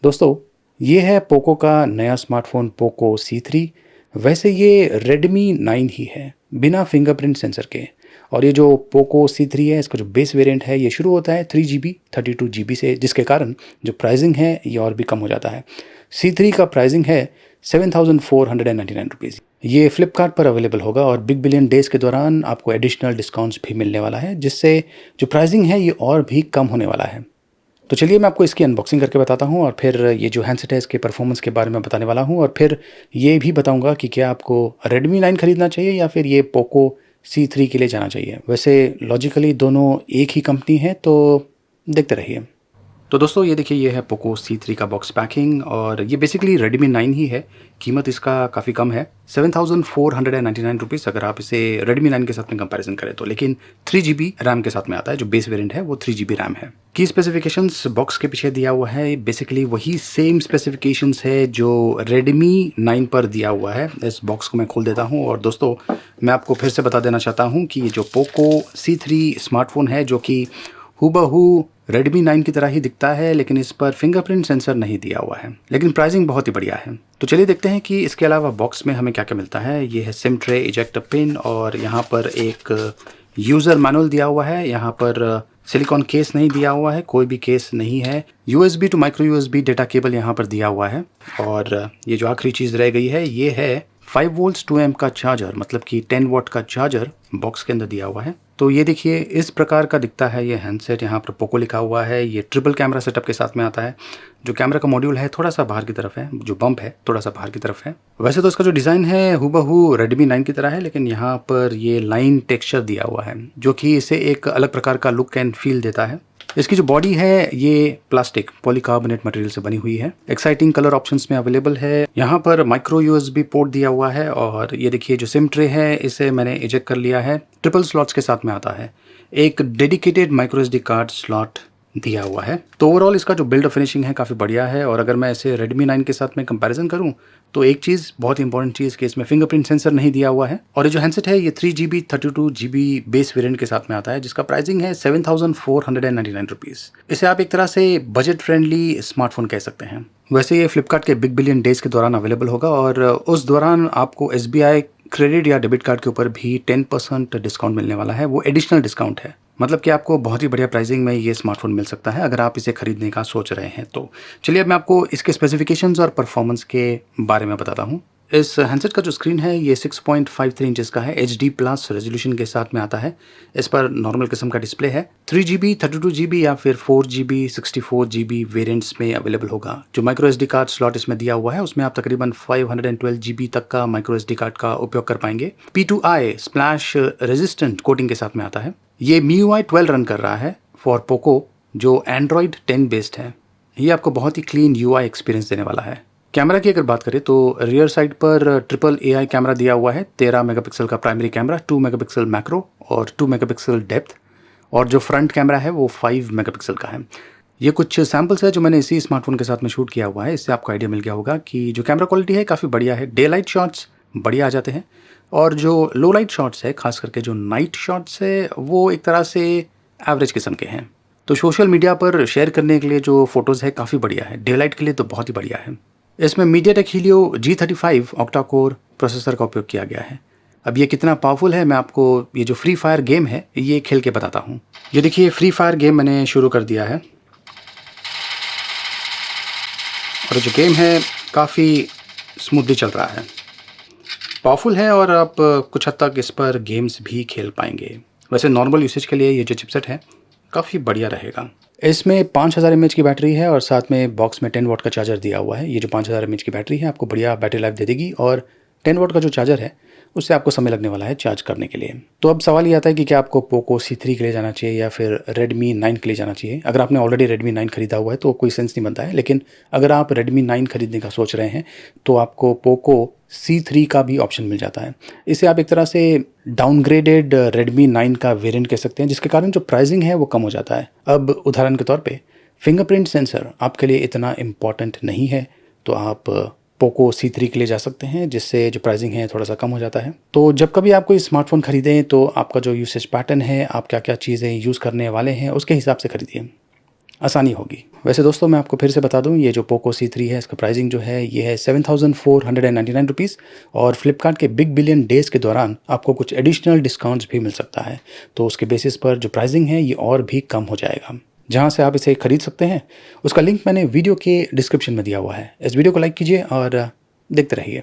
दोस्तों, ये है पोको का नया स्मार्टफोन पोको C3। वैसे ये रेडमी 9 ही है बिना फिंगरप्रिंट सेंसर के। और ये जो पोको C3 है, इसका जो बेस वेरिएंट है, ये शुरू होता है 3GB 32GB से, जिसके कारण जो प्राइसिंग है ये और भी कम हो जाता है। C3 का प्राइसिंग है 7,499 रुपीज़। ये फ्लिपकार्ट पर अवेलेबल होगा और बिग बिलियन डेज़ के दौरान आपको एडिशनल डिस्काउंट्स भी मिलने वाला है, जिससे जो प्राइसिंग है ये और भी कम होने वाला है। तो चलिए मैं आपको इसकी अनबॉक्सिंग करके बताता हूँ और फिर ये जो हैंडसेट है इसके परफॉर्मेंस के बारे में बताने वाला हूँ, और फिर ये भी बताऊँगा कि क्या आपको रेडमी 9 खरीदना चाहिए या फिर ये पोको C3 के लिए जाना चाहिए। वैसे लॉजिकली दोनों एक ही कंपनी है, तो देखते रहिए। तो दोस्तों ये देखिए, ये है पोको C3 का बॉक्स पैकिंग और ये बेसिकली रेडमी 9 ही है। कीमत इसका काफ़ी कम है, 7,499 रुपीज़ अगर आप इसे रेडमी 9 के साथ में कंपैरिजन करें तो। लेकिन 3GB रैम के साथ में आता है, जो बेस वेरिएंट है वो 3GB रैम है। की स्पेसिफिकेशंस बॉक्स के पीछे दिया हुआ है, बेसिकली वही सेम स्पेसिफिकेशंस है जो रेडमी 9 पर दिया हुआ है। इस बॉक्स को मैं खोल देता हूँ और दोस्तों मैं आपको फिर से बता देना चाहता हूँ कि ये जो पोको C3 स्मार्टफोन है, जो कि हूबहू रेडमी 9 की तरह ही दिखता है, लेकिन इस पर फिंगरप्रिंट सेंसर नहीं दिया हुआ है, लेकिन प्राइसिंग बहुत ही बढ़िया है। तो चलिए देखते हैं कि इसके अलावा बॉक्स में हमें क्या क्या मिलता है। ये है सिम ट्रे, इजेक्टर पिन और यहाँ पर एक यूज़र मैनुअल दिया हुआ है। यहाँ पर सिलिकॉन केस नहीं दिया हुआ है, कोई भी केस नहीं है। USB to micro USB data cable यहाँ पर दिया हुआ है। और ये जो आखिरी चीज़ रह गई है, ये है 5 वोल्ट 2 एम्प का चार्जर, मतलब कि 10 वाट का चार्जर बॉक्स के अंदर दिया हुआ है। तो ये देखिए, इस प्रकार का दिखता है ये हैंडसेट। यहाँ पर पोको लिखा हुआ है। ये ट्रिपल कैमरा सेटअप के साथ में आता है। जो कैमरा का मॉड्यूल है थोड़ा सा बाहर की तरफ है, जो बम्प है थोड़ा सा बाहर की तरफ है। वैसे तो इसका जो डिज़ाइन है हूबहू रेडमी 9 की तरह है, लेकिन यहाँ पर ये लाइन टेक्सचर दिया हुआ है, जो कि इसे एक अलग प्रकार का लुक एंड फील देता है। इसकी जो बॉडी है ये प्लास्टिक पॉलीकार्बोनेट मटेरियल से बनी हुई है। एक्साइटिंग कलर ऑप्शंस में अवेलेबल है। यहाँ पर माइक्रो USB पोर्ट दिया हुआ है और ये देखिए जो सिम ट्रे है इसे मैंने इजेक्ट कर लिया है। ट्रिपल स्लॉट्स के साथ में आता है। एक dedicated micro SD card slot दिया हुआ है। तो ओवरऑल इसका जो बिल्ड फिनिशिंग है काफ़ी बढ़िया है। और अगर मैं इसे रेडमी 9 के साथ में कंपैरिजन करूं तो एक चीज़, बहुत इंपॉर्टेंट चीज़, कि इसमें फिंगरप्रिंट सेंसर नहीं दिया हुआ है। और ये जो हैंडसेट है ये 3GB 32GB बेस वेरिएंट के साथ में आता है, जिसका प्राइसिंग है 7,499 रुपीज़। इसे आप एक तरह से बजट फ्रेंडली स्मार्टफोन कह सकते हैं। वैसे ये फ्लिपकार्ट के बिग बिलियन डेज के दौरान अवेलेबल होगा और उस दौरान आपको SBI क्रेडिट या डेबिट कार्ड के ऊपर भी 10% डिस्काउंट मिलने वाला है। वो एडिशनल डिस्काउंट है, मतलब कि आपको बहुत ही बढ़िया प्राइसिंग में ये स्मार्टफोन मिल सकता है अगर आप इसे खरीदने का सोच रहे हैं तो। चलिए अब मैं आपको इसके स्पेसिफिकेशंस और परफॉर्मेंस के बारे में बताता हूँ। इस हैंडसेट का जो स्क्रीन है ये 6.53 इंचेस का है। HD+ रेजोल्यूशन के साथ में आता है। इस पर नॉर्मल किस्म का डिस्प्ले है। 3GB 32GB या फिर 4GB 64GB वेरिएंट्स में अवेलेबल होगा। जो माइक्रो SD कार्ड स्लॉट इसमें दिया हुआ है उसमें आप तकरीबन 512GB तक का माइक्रो SD कार्ड का उपयोग कर पाएंगे। P2I स्प्लैश रेजिस्टेंट कोटिंग के साथ में आता है। ये MIUI 12 रन कर रहा है फॉर पोको, जो Android 10 बेस्ड है। ये आपको बहुत ही क्लीन UI एक्सपीरियंस देने वाला है। कैमरा की अगर बात करें तो रियर साइड पर ट्रिपल AI कैमरा दिया हुआ है। 13 मेगापिक्सल का प्राइमरी कैमरा, 2 मेगापिक्सल मैक्रो और 2 मेगापिक्सल डेप्थ। और जो फ्रंट कैमरा है वो 5 मेगापिक्सल का है। ये कुछ सैम्पल्स है जो मैंने इसी स्मार्टफोन के साथ में शूट किया हुआ है। इससे आपको आइडिया मिल गया होगा कि जो कैमरा क्वालिटी है काफ़ी बढ़िया है। डे लाइट शॉट्स बढ़िया आ जाते हैं और जो लो लाइट शॉट्स है, खास करके जो नाइट शॉट्स है, वो एक तरह से एवरेज किस्म के हैं। तो सोशल मीडिया पर शेयर करने के लिए जो फोटोज़ है काफ़ी बढ़िया है। डे लाइट के लिए तो बहुत ही बढ़िया है। इसमें MediaTek Helio G35 octa core processor का उपयोग किया गया है। अब ये कितना पावरफुल है मैं आपको ये जो फ्री फायर गेम है ये खेल के बताता हूँ। ये देखिए, फ्री फायर गेम मैंने शुरू कर दिया है और जो गेम है काफ़ी स्मूथली चल रहा है, पावरफुल है और आप कुछ हद तक इस पर गेम्स भी खेल पाएंगे। वैसे नॉर्मल यूसेज के लिए ये जो चिपसेट है काफ़ी बढ़िया रहेगा। इसमें 5000 mAh की बैटरी है और साथ में बॉक्स में 10 वाट का चार्जर दिया हुआ है। ये जो 5000 mAh की बैटरी है आपको बढ़िया बैटरी लाइफ दे देगी और 10 वाट का जो चार्जर है उससे आपको समय लगने वाला है चार्ज करने के लिए। तो अब सवाल ये आता है कि क्या आपको पोको C3 के लिए जाना चाहिए या फिर रेडमी 9 के लिए जाना चाहिए। अगर आपने ऑलरेडी रेडमी 9 खरीदा हुआ है तो कोई सेंस नहीं बनता है, लेकिन अगर आप रेडमी 9 खरीदने का सोच रहे हैं तो आपको पोको C3 का भी ऑप्शन मिल जाता है। इसे आप एक तरह से डाउनग्रेडेड रेडमी 9 का वेरिएंट कह सकते हैं, जिसके कारण जो प्राइसिंग है वो कम हो जाता है। अब उदाहरण के तौर पे फिंगरप्रिंट सेंसर आपके लिए इतना इम्पॉर्टेंट नहीं है, तो आप पोको C3 के लिए जा सकते हैं, जिससे जो प्राइसिंग है थोड़ा सा कम हो जाता है। तो जब कभी आप कोई स्मार्टफोन खरीदें तो आपका जो यूसेज पैटर्न है, आप क्या क्या चीज़ें यूज़ करने वाले हैं, उसके हिसाब से खरीदिए, आसानी होगी। वैसे दोस्तों मैं आपको फिर से बता दूं, ये जो पोको C3 है इसका प्राइसिंग जो है ये है 7,499 रुपीज़ और फ्लिपकार्ट के बिग बिलियन डेज़ के दौरान आपको कुछ एडिशनल डिस्काउंट्स भी मिल सकता है। तो उसके बेसिस पर जो प्राइसिंग है ये और भी कम हो जाएगा। जहां से आप इसे खरीद सकते हैं उसका लिंक मैंने वीडियो के डिस्क्रिप्शन में दिया हुआ है। इस वीडियो को लाइक कीजिए और देखते रहिए।